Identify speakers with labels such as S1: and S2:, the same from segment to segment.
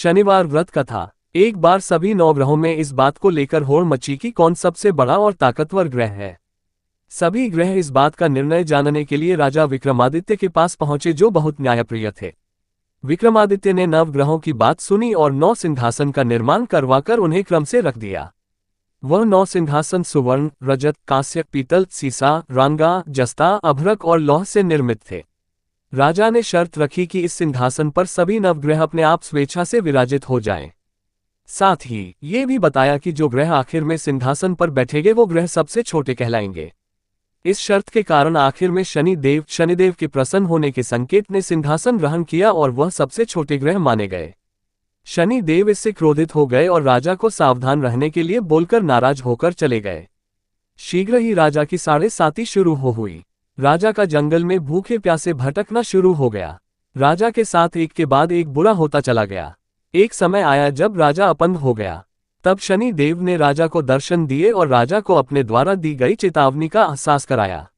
S1: शनिवार व्रत कथा। एक बार सभी 9 ग्रहों में इस बात को लेकर होड़ मची कि कौन सबसे बड़ा और ताकतवर ग्रह है। सभी ग्रह इस बात का निर्णय जानने के लिए राजा विक्रमादित्य के पास पहुंचे, जो बहुत न्यायप्रिय थे। विक्रमादित्य ने नवग्रहों की बात सुनी और 9 सिंहासन का निर्माण करवाकर उन्हें क्रम से रख दिया। वह 9 सिंहासन सुवर्ण, रजत, कांस्य, पीतल, सीसा, रांगा, जस्ता, अभ्रक और लौह से निर्मित थे। राजा ने शर्त रखी कि इस सिंहासन पर सभी नवग्रह अपने आप स्वेच्छा से विराजित हो जाएं। साथ ही ये भी बताया कि जो ग्रह आखिर में सिंहासन पर बैठेंगे वो ग्रह सबसे छोटे कहलाएंगे। इस शर्त के कारण आखिर में शनिदेव के प्रसन्न होने के संकेत ने सिंहासन ग्रहण किया और वह सबसे छोटे ग्रह माने गए। शनिदेव इससे क्रोधित हो गए और राजा को सावधान रहने के लिए बोलकर नाराज होकर चले गए। शीघ्र ही राजा की 7.5 शुरू हुई। राजा का जंगल में भूखे प्यासे भटकना शुरू हो गया। राजा के साथ एक के बाद एक बुरा होता चला गया। एक समय आया जब राजा अपंग हो गया। तब शनि देव ने राजा को दर्शन दिए और राजा को अपने द्वारा दी गई चेतावनी का एहसास कराया।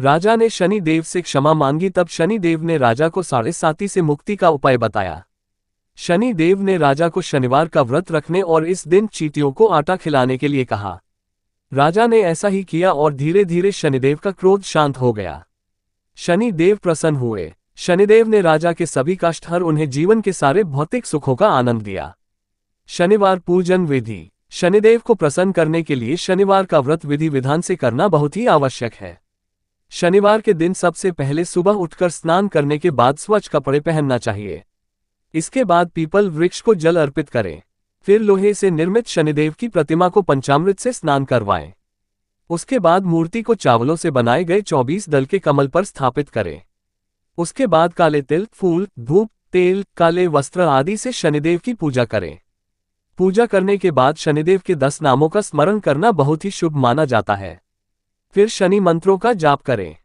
S1: राजा ने शनि देव से क्षमा मांगी। तब शनि देव ने राजा को 7.5 से मुक्ति का उपाय बताया। शनि देव ने राजा को शनिवार का व्रत रखने और इस दिन चींटियों को आटा खिलाने के लिए कहा। राजा ने ऐसा ही किया और धीरे धीरे शनिदेव का क्रोध शांत हो गया। शनिदेव प्रसन्न हुए। शनिदेव ने राजा के सभी कष्ट हर उन्हें जीवन के सारे भौतिक सुखों का आनंद दिया। शनिवार पूजन विधि। शनिदेव को प्रसन्न करने के लिए शनिवार का व्रत विधि विधान से करना बहुत ही आवश्यक है। शनिवार के दिन सबसे पहले सुबह उठकर स्नान करने के बाद स्वच्छ कपड़े पहनना चाहिए। इसके बाद पीपल वृक्ष को जल अर्पित करें। फिर लोहे से निर्मित शनिदेव की प्रतिमा को पंचामृत से स्नान करवाएं। उसके बाद मूर्ति को चावलों से बनाए गए 24 दल के कमल पर स्थापित करें। उसके बाद काले तिल, फूल, धूप, तेल, काले वस्त्र आदि से शनिदेव की पूजा करें। पूजा करने के बाद शनिदेव के 10 नामों का स्मरण करना बहुत ही शुभ माना जाता है। फिर शनि मंत्रों का जाप करें।